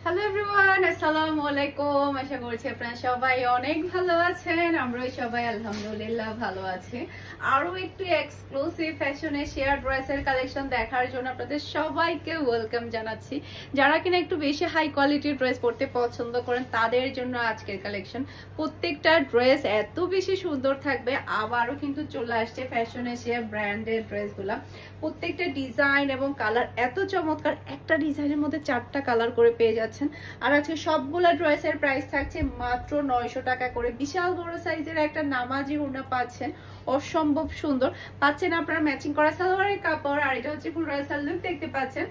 Hello everyone, আসসালামু আলাইকুম। আশা করছি আপনারা সবাই অনেক ভালো আছেন। আমরাও সবাই আলহামদুলিল্লাহ ভালো আছি। আরো একটু এক্সক্লুসিভ ফ্যাশনে শেয়ার ড্রেসের কালেকশন দেখার জন্য আপনাদের সবাইকে ওয়েলকাম জানাচ্ছি। যারা কিনা একটু বেশি হাই কোয়ালিটির ড্রেস পরতে পছন্দ করেন তাদের জন্য আজকের কালেকশন। প্রত্যেকটা ড্রেস এত বেশি সুন্দর থাকবে। আবারও কিন্তু চলে আসছে ফ্যাশনে শেয়ার ব্র্যান্ডের ড্রেসগুলা। প্রত্যেকটা ডিজাইন এবং কালার এত চমৎকার, একটা ডিজাইনের মধ্যে 4টা কালার করে পেয়ে যাচ্ছেন। আর আজকে সবগুলা ড্রেসের প্রাইস থাকছে মাত্র 900 টাকা করে। বিশাল বড় সাইজের একটা নামাজি ওড়না পাচ্ছেন, অসম্ভব সুন্দর পাচ্ছেন। আপনারা ম্যাচিং করা সালোয়ারের কাপড়, আর এটা হচ্ছে ফুল রাসাল লুক দেখতে পাচ্ছেন।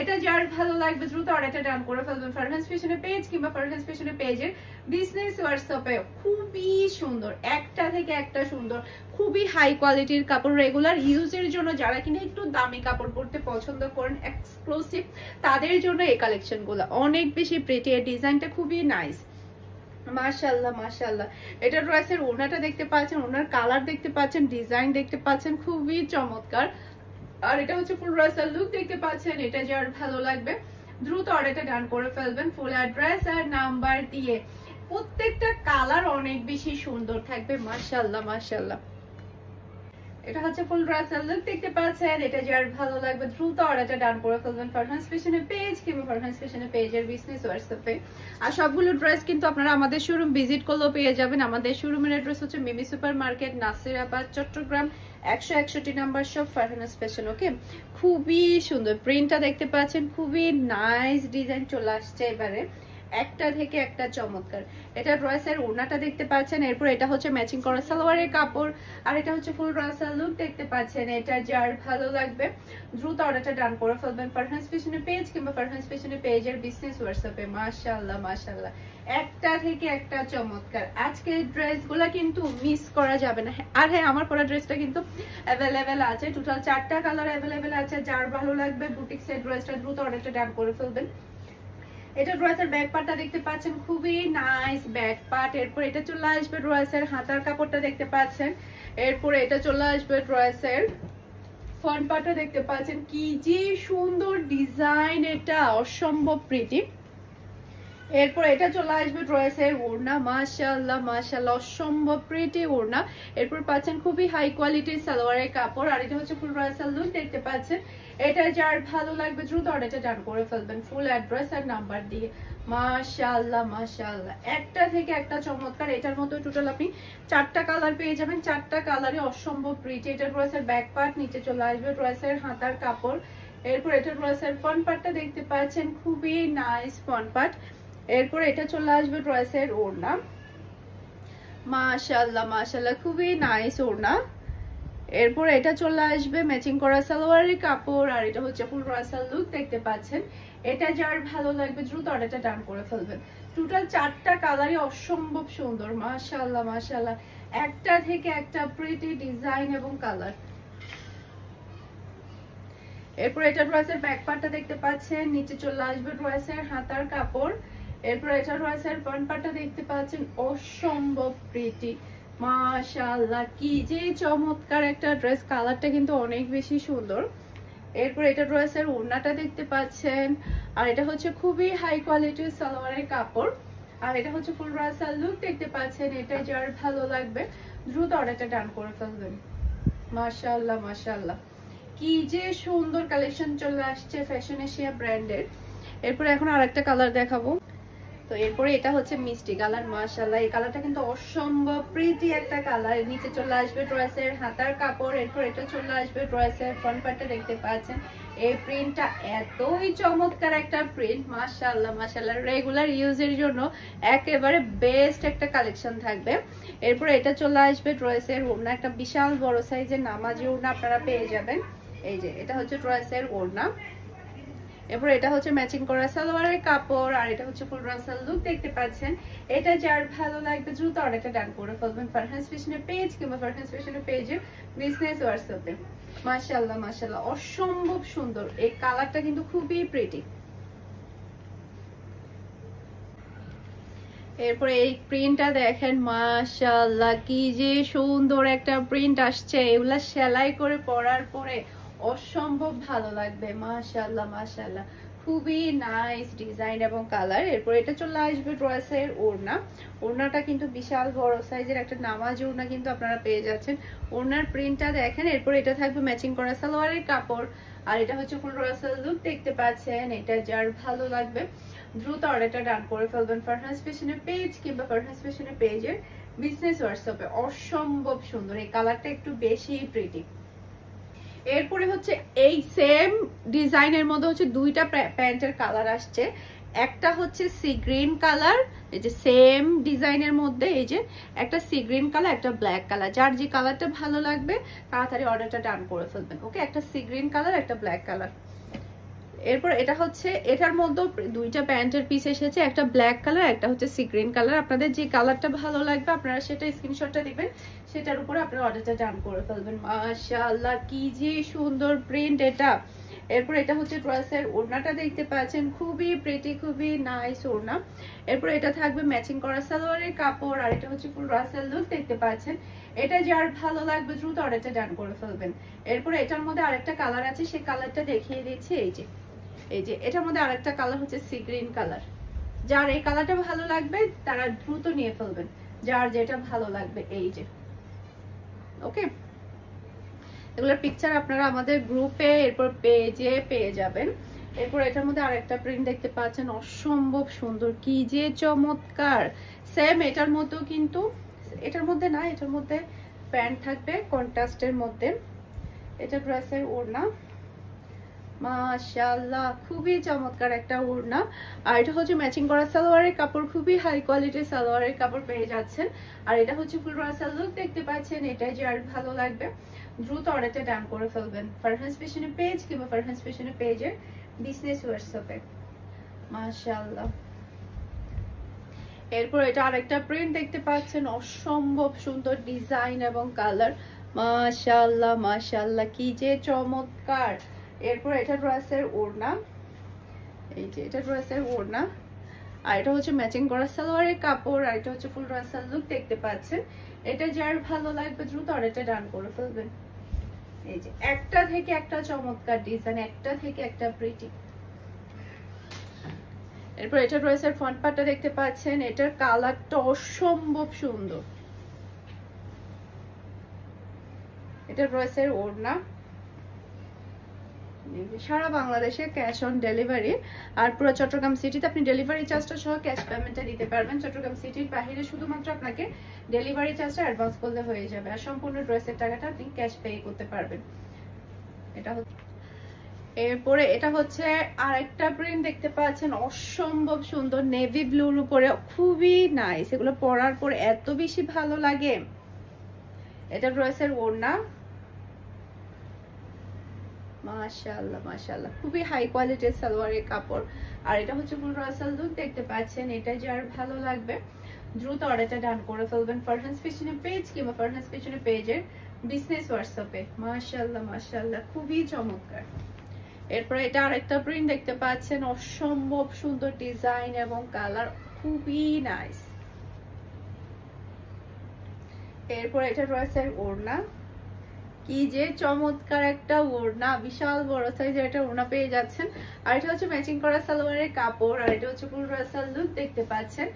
এটা যার ভালো লাগবে দ্রুত অর্ডারটা ডান করে ফেলবেন ফারহান ফ্যাশনের পেজ কিংবা ফারহান ফ্যাশনের পেজের বিজনেস হোয়াটসঅ্যাপে। খুবই সুন্দর, একটা থেকে একটা সুন্দর, খুবই হাই কোয়ালিটির কাপড়। রেগুলার ইউজের জন্য যারা কিনা একটু দামি কাপড় পরতে পছন্দ করেন, এক্সক্লুসিভ, তাদের জন্য এই কালেকশন গুলো অনেক বেশি প্রিটি। এই ডিজাইনটা খুবই নাইস, মাশাআল্লাহ মাশাআল্লাহ। এটা ড্রেসের ওড়নাটা দেখতে পাচ্ছেন, ওড়নার কালার দেখতে পাচ্ছেন, ডিজাইন দেখতে পাচ্ছেন, খুবই চমৎকার। আর এটা হচ্ছে ফুল রাসাল লুক দেখতে পাচ্ছেন। এটা যার ভালো লাগবে দ্রুত অর্ডারটা ডান করে ফেলবেন ফুল অ্যাড্রেস আর নাম্বার দিয়ে। প্রত্যেকটা কালার অনেক বেশি সুন্দর থাকবে, মাশাআল্লাহ মাশাআল্লাহ। এটা হচ্ছে ফুল রাসাল লুক দেখতে পাচ্ছেন। এটা যার ভালো লাগবে দ্রুত অর্ডারটা ডান করে ফেলবেন ফারহান ফ্যাশনের পেজ কিংবা ফারহান ফ্যাশনের পেজের বিজনেস হোয়াটসঅ্যাপে। আর সবগুলো ড্রেস কিন্তু আপনারা আমাদের শোরুম ভিজিট করলেও পেয়ে যাবেন। আমাদের শোরুমের অ্যাড্রেস হচ্ছে Mimi super market, Nasirabad, Chattogram 161 number shop, Farhan fashion. Okay, খুবই সুন্দর প্রিন্টটা দেখতে পাচ্ছেন, খুবই নাইস ডিজাইন চলে আসছে এবারে, একটা থেকে একটা চমৎকার। এটা ড্রেসের ওড়নাটা দেখতে পাচ্ছেন। এরপর এটা হচ্ছে ম্যাচিং করা সালোয়ারের কাপড়, আর এটা হচ্ছে ফুল রাসাল লুক দেখতে পাচ্ছেন। এটা যার ভালো লাগবে দ্রুত অর্ডারটা ডান করে ফেলবেন ফারহান ফ্যাশনের পেজ কিংবা ফারহান ফ্যাশনের পেজের বিজনেস হোয়াটসঅ্যাপে। মাশাআল্লাহ মাশাআল্লাহ, একটা থেকে একটা চমৎকার। আজকের ড্রেসগুলো কিন্তু মিস করা যাবে না। আর হ্যাঁ, আমার পরা ড্রেসটা কিন্তু অ্যাভেলেবেল আছে, টোটাল 4টা কালার অ্যাভেলেবেল আছে। যার ভালো লাগবে বুটিক্সের ড্রেসটা দ্রুত অর্ডারটা ডান করে ফেলবেন। এটা ড্রেসের ব্যাক পার্টটা দেখতে পাচ্ছেন, খুবই নাইস ব্যাক পার্ট। এরপর এটা চলে আসবে ড্রেসের হাতার কাপড়টা দেখতে পাচ্ছেন। এরপর এটা চলে আসবে ড্রেসের ফ্রন্ট পার্টটা দেখতে পাচ্ছেন। কি যে সুন্দর ডিজাইন, এটা অসম্ভব প্রিটি। এরপর এটা চলে আসবে ড্রেসের ওড়না, মাশাআল্লাহ মাশাআল্লাহ, অসম্ভব প্রিটি ওড়না। এরপর পাচ্ছেন খুবই হাই কোয়ালিটির সালোয়ারের কাপড়, আর এটা হচ্ছে ফুল রাসাল লুক দেখতে পাচ্ছেন। এটা যার ভালো লাগবে দ্রুত অর্ডারটা ডান করে ফেলবেন ফুল অ্যাড্রেস আর নাম্বার দিয়ে। মাশাআল্লাহ মাশাআল্লাহ, একটা থেকে একটা চমৎকার। এটার মতো টোটাল আপনি 4টা কালার পেয়ে যাবেন, 4টা কালারই অসম্ভব প্রিটি। এটা ড্রেসের ব্যাক পার্ট, নিচে চলে আসবে ড্রেসের হাতার কাপড়। এরপর এটা ড্রেসের ফ্রন্ট পার্টটা দেখতে পাচ্ছেন, খুবই নাইস ফ্রন্ট পার্ট। এরপর এটা চলে আসবে ড্রেসের ওড়না, মাশাআল্লাহ মাশাআল্লাহ, খুবই নাইস ওড়না। এরপর এটা চলে আসবে ম্যাচিং করা সালোয়ারের কাপড়, আর এটা হচ্ছে ফুল রাসাল লুক দেখতে পাচ্ছেন। এটা যার ভালো লাগবে দ্রুত অর্ডারটা ডান করে ফেলবেন। টোটাল 4টা কালারই অসম্ভব সুন্দর, মাশাআল্লাহ মাশাআল্লাহ, একটা থেকে একটা প্রিটি ডিজাইন এবং কালার। এরপর এটা ড্রেসের ব্যাক পার্টটা দেখতে পাচ্ছেন, নিচে চলে আসবে ড্রেসের হাতার কাপড়। এরপর এটা ড্রেসের ফ্রন্ট পার্টটা দেখতে পাচ্ছেন, অসম্ভব প্রিটি, মাশাআল্লাহ, কি যে চমৎকার একটা ড্রেস। কালারটা কিন্তু অনেক বেশি সুন্দর। এরপর এটা ড্রেসের ওড়নাটা দেখতে পাচ্ছেন, আর এটা হচ্ছে খুবই হাই কোয়ালিটির সালোয়ারের কাপড়, আর এটা হচ্ছে ফুল রাসাল লুক দেখতে পাচ্ছেন। এটা যার ভালো লাগবে দ্রুত অর্ডারটা ডান করে ফেলবেন। মাশাআল্লাহ মাশাআল্লাহ, কি যে সুন্দর কালেকশন চলে আসছে ফ্যাশন এশিয়া ব্র্যান্ডের। এরপর এখন আরেকটা কালার দেখাবো। তো এরপরে এটা হচ্ছে মিষ্টি কালার, মাশাআল্লাহ, এই কালারটা কিন্তু অসম্ভব প্রিটি একটা কালার। নিচে চলে আসবে ড্রেসের হাতার কাপড়। এরপর এটা চলে আসবে ড্রেসের ফ্রন্ট পার্টটা দেখতে পাচ্ছেন। এই প্রিন্টটা এতই চমৎকার একটা প্রিন্ট, মাশাআল্লাহ মাশাআল্লাহ, রেগুলার ইউজের জন্য একেবারে বেস্ট একটা কালেকশন থাকবে। এরপর এটা চলে আসবে ড্রেসের ওড়না, একটা বিশাল বড় সাইজের নামাজি ওড়না আপনারা পেয়ে যাবেন। এই যে এটা হচ্ছে ড্রেসের ওড়না। এরপর এটা হচ্ছে ম্যাচিং করা সালোয়ারের কাপড়, আর এটা হচ্ছে ফুল রাসাল লুক দেখতে পাচ্ছেন। এটা যার ভালো লাগবে দ্রুত অর্ডারটা ডান করে ফেলবেন ফারহান ফ্যাশনের পেজ কিংবা ফারহান ফ্যাশনের পেজের বিজনেস হোয়াটসঅ্যাপে। মাশাআল্লাহ মাশাআল্লাহ, অসম্ভব সুন্দর। এই কালারটা কিন্তু খুবই প্রিটি। এরপরে এই প্রিন্টটা দেখেন, মাশাআল্লাহ, কি যে সুন্দর একটা প্রিন্ট আসছে। এগুলা সেলাই করে পরার পরে অসম্ভব ভালো লাগবে, মাশাআল্লাহ মাশাআল্লাহ, খুবই নাইস ডিজাইন এবং কালার। এরপর এটা চলে আসবে ড্রেসের ওড়না। ওড়নাটা কিন্তু বিশাল বড় সাইজের একটা নামাজ ওড়না কিন্তু আপনারা পেয়ে যাচ্ছেন। ওড়নার প্রিন্টটা দেখেন। এরপর এটা থাকবে ম্যাচিং করা সালোয়ারের কাপড়, আর এটা হচ্ছে ফুল রাসাল লুক দেখতে পাচ্ছেন। এটা যার ভালো লাগবে দ্রুত অর্ডারটা ডান করে ফেলবেন ফারহানাস ফ্যাশনের পেজ কিংবা ফারহানাস ফ্যাশনের পেজের বিজনেস হোয়াটসঅ্যাপে। অসম্ভব সুন্দর, এই কালারটা একটু বেশি প্রিটি। এরপরে হচ্ছে এই সেম ডিজাইনের মধ্যে হচ্ছে দুইটা প্যান্টের কালার আসছে। একটা হচ্ছে সি গ্রিন কালার, এই যে সেম ডিজাইনের মধ্যে এই যে একটা সি গ্রিন কালার, একটা ব্ল্যাক কালার। যার যে কালারটা ভালো লাগবে তাড়াতাড়ি অর্ডারটা ডান করে ফেলবেন। ওকে, একটা সি গ্রিন কালার, একটা ব্ল্যাক কালার। এরপর এটা হচ্ছে এটার মধ্যে দুইটা প্যান্টের পিস এসেছে, একটা ব্ল্যাক কালার, একটা হচ্ছে সি গ্রিন কালার। আপনাদের যে কালারটা ভালো লাগবে আপনারা সেটা স্ক্রিনশটটা দিবেন, সেটার উপরে আপনারা অর্ডারটা ডান করে ফেলবেন। মাশাআল্লাহ কি যে সুন্দর প্রিন্ট এটা। এরপর এটা হচ্ছে ড্রেসের ওড়নাটা দেখতে পাচ্ছেন, খুবই প্রিটি, খুবই নাইস ওড়না। এরপর এটা থাকবে ম্যাচিং করা সালোয়ারের কাপড়, আর এটা হচ্ছে ফুল রাসেল লুক দেখতে পাচ্ছেন। এটা যার ভালো লাগবে দ্রুত অর্ডারটা ডান করে ফেলবেন। এরপর এটার মধ্যে আরেকটা কালার আছে, সেই কালারটা দেখিয়ে দিচ্ছি। এই যে এটার মধ্যে আরেকটা কালার হচ্ছে সি গ্রিন কালার। যার এই কালারটা ভালো লাগবে তারা দ্রুত নিয়ে ফেলবেন, যার যেটা ভালো লাগবে। এই যে ওকে, এগুলোর পিকচার আপনারা আমাদের গ্রুপে এরপর পেজে পেয়ে যাবেন। এরপর এটার মধ্যে আরেকটা প্রিন্ট দেখতে পাচ্ছেন, অসম্ভব সুন্দর, কি যে চমৎকার। সেম এটার মতো, কিন্তু এটার মধ্যে না, এটার মধ্যে প্যান্ট থাকবে কন্ট্রাস্টের মধ্যে। এটা ড্রেসের ওড়না। মাশাআল্লাহ খুবই চমৎকার একটা ওড়না। আর এটা হচ্ছে ম্যাচিং করা সালোয়ারের কাপড়, খুবই হাই কোয়ালিটির সালোয়ারের কাপড় পেয়ে যাচ্ছেন। আর এটা হচ্ছে ফুল রাসাল লুক দেখতে পাচ্ছেন। এটাই যার ভালো লাগবে দ্রুত অর্ডারটা ডান করে ফেলবেন ফারহানাস ফ্যাশনের পেজ কিংবা ফারহানাস ফ্যাশনের পেজের বিজনেস হোয়াটসঅ্যাপে। মাশাআল্লাহ। এরপর এটা আরেকটা প্রিন্ট দেখতে পাচ্ছেন, অসম্ভব সুন্দর ডিজাইন এবং কালার। মাশাআল্লাহ মাশাআল্লাহ কি যে চমৎকার। এরপর এটা ড্রেসের ওড়না, এই যে এটা ড্রেসের ওড়না, আর এটা হচ্ছে ম্যাচিং করা সালোয়ারের কাপড়, আর এটা হচ্ছে ফুল রাসাল লুক দেখতে পাচ্ছেন। এটা যার ভালো লাগবে দ্রুত অর্ডারটা ডান করে ফেলবেন। এই যে একটা থেকে একটা চমৎকার ডিজাইন, একটা থেকে একটা প্রিটি। এরপর এটা ড্রেসের ফ্রন্ট পার্টটা দেখতে পাচ্ছেন, এটার কালারটা অসম্ভব সুন্দর। এটা ড্রেসের ওড়না। সারা বাংলাদেশে ক্যাশ অন ডেলিভারি, আর পুরো চট্টগ্রাম সিটিতে আপনি ডেলিভারি চার্জটা সহ ক্যাশ পেমেন্টটা দিতে পারবেন। চট্টগ্রাম সিটির বাইরে শুধুমাত্র আপনাকে ডেলিভারি চার্জটা অ্যাডভান্স করলে হয়ে যাবে, আর সম্পূর্ণ ড্রেসের টাকাটা আপনি ক্যাশ পে করতে পারবেন। এটা হচ্ছে এরপরে এটা হচ্ছে আরেকটা প্রিন্ট দেখতে পাচ্ছেন, অসম্ভব সুন্দর নেভি ব্লুর উপরে, খুবই নাইস। এগুলো পরার পর এত বেশি ভালো লাগে। এটা ড্রেসের ওড়না। মাশাআল্লাহ মাশাআল্লাহ খুবই হাই কোয়ালিটির সালোয়ারের কাপড়, আর এটা হচ্ছে ফুল রাসাল লুক দেখতে পাচ্ছেন। এটা যার ভালো লাগবে দ্রুত অর্ডারটা ডান করে ফেলবেন ফারহানাস ফ্যাশনের পেজ কিংবা ফারহানাস ফ্যাশনের পেজের বিজনেস হোয়াটসঅ্যাপে। মাশাআল্লাহ মাশাআল্লাহ খুবই চমৎকার। এরপর এটা আরেকটা প্রিন্ট দেখতে পাচ্ছেন, অসম্ভব সুন্দর ডিজাইন এবং কালার, খুবই নাইস। এরপর এটা ড্রেসের ওড়না, কি যে চমৎকার একটা ওড়না, বিশাল বড় সাইজের একটা ওড়না পেয়ে যাচ্ছেন। আর এটা হচ্ছে ম্যাচিং করা সালোয়ারের কাপড়, আর এটা হচ্ছে ফুল রাসাল লুক দেখতে পাচ্ছেন।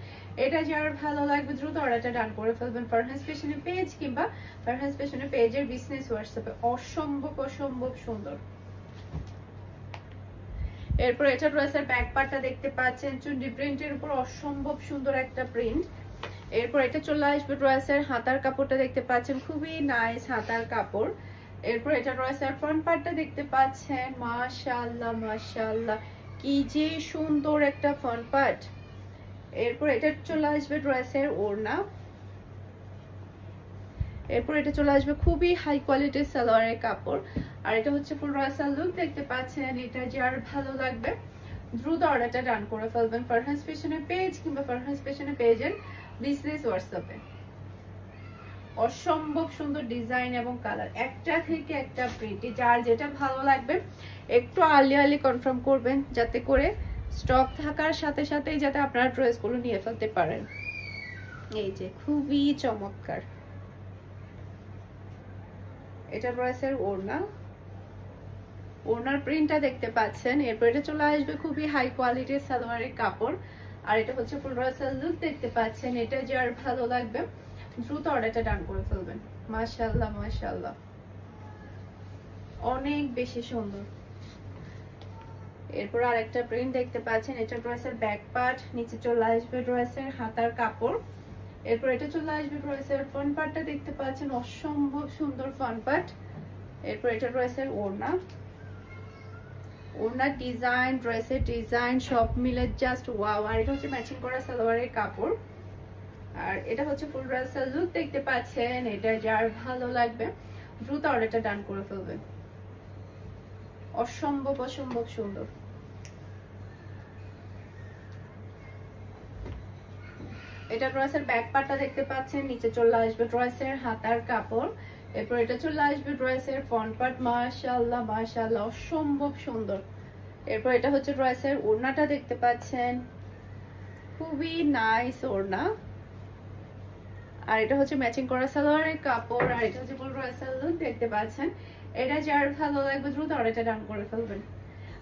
এটা যার ভালো লাগবে দ্রুত অর্ডারটা ডান করে ফেলবেন ফারহানাস ফ্যাশনের পেজ কিংবা ফারহানাস ফ্যাশনের পেজের বিজনেস হোয়াটসঅ্যাপে। অসম্ভব অসম্ভব সুন্দর। এরপর এটা ড্রেসের ব্যাক পার্টটা দেখতে পাচ্ছেন, চুন্ডি প্রিন্টের উপর অসম্ভব সুন্দর একটা প্রিন্ট। এরপর এটা চলে আসবে ড্রেসের হাতার কাপড়টা দেখতে পাচ্ছেন, খুবই নাইস হাতার কাপড়। এরপর এটা ড্রেসের ফ্রন্ট পার্টটা দেখতে পাচ্ছেন, মাশাআল্লাহ মাশাআল্লাহ কি যে সুন্দর একটা ফ্রন্ট পার্ট। এরপর এটা চলে আসবে ড্রেসের ওড়না। এরপর এটা চলে আসবে খুবই হাই কোয়ালিটির সালোয়ারের কাপড়, আর এটা হচ্ছে ফুল রাসাল লুক দেখতে পাচ্ছেন। এটা যার ভালো লাগবে দ্রুত অর্ডারটা ডান করে ফেলবেন ফারহানাস ফ্যাশনের পেজ কিংবা ফারহানাস ফ্যাশনের পেজের বিজনেস হোয়াটসঅ্যাপে। অসম্ভব সুন্দর ডিজাইন এবং কালার, একটা থেকে একটা প্রিটি। যার যেটা ভালো লাগবে একটু আর্লি কনফার্ম করবেন, যাতে করে স্টক থাকার সাথে সাথেই যাতে আপনারা ড্রেসগুলো নিয়ে ফেলতে পারেন। এই যে খুবই চমৎকার। এটা ড্রেসের ওড়না। ওনার প্রিন্টটা দেখতে পাচ্ছেন। এরপর এটা চলে আসবে খুবই হাই কোয়ালিটির সালোয়ারের কাপড়। আর এটা হচ্ছে ফুল রাসাল লুক দেখতে পাচ্ছেন। এটা যার ভালো লাগবে দ্রুত অর্ডারটা ডান করে ফেলবেন। মাশাআল্লাহ মাশাআল্লাহ, অনেক বেশি সুন্দর। এরপর আরেকটা প্রিন্ট দেখতে পাচ্ছেন। এটা ড্রেসের ব্যাক পার্ট, নিচে চলে আসবে ড্রেসের হাতার কাপড়। এরপর এটা চলে আসবে ড্রেসের ফ্রন্ট পার্টটা দেখতে পাচ্ছেন, অসম্ভব সুন্দর ফ্রন্ট পার্ট। এরপর এটা ড্রেসের ওড়না, ওড়নার ডিজাইন, ড্রেসের ডিজাইন সব মিলে জাস্ট ওয়াও। আর এটা হচ্ছে ম্যাচিং করা সালোয়ারের কাপড়। আর এটা হচ্ছে ফুল রাসাল লুক দেখতে পাচ্ছেন। এটা যার ভালো লাগবে দ্রুত অর্ডারটা ডান করে ফেলবেন। অসম্ভব অসম্ভব সুন্দর। এটা ড্রেসের ব্যাক পার্টটা দেখতে পাচ্ছেন, নিচে চলে আসবে ড্রেসের হাতার কাপড়। এরপর এটা চলে আসবে ড্রেসের ফ্রন্ট পার্ট। মাশাআল্লাহ মাশাআল্লাহ, অসম্ভব সুন্দর। এরপর এটা হচ্ছে ড্রেসের ওড়নাটা দেখতে পাচ্ছেন, খুবই নাইস ওড়না। আর এটা হচ্ছে ম্যাচিং করা সালোয়ারের কাপড়। আর এটা হচ্ছে ফুল রাসাল লুক দেখতে পাচ্ছেন। এটা যার ভালো লাগবে দ্রুত অর্ডারটা ডান করে ফেলবেন।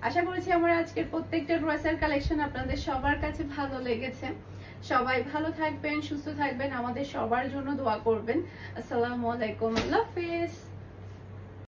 আশা করছি আমার আজকের প্রত্যেকটা ড্রেসের কালেকশন আপনাদের সবার কাছে ভালো লেগেছে। সবাই ভালো থাকবেন, সুস্থ থাকবেন, আমাদের সবার জন্য দোয়া করবেন। আসসালামু আলাইকুম, আল্লাহ হাফেজ।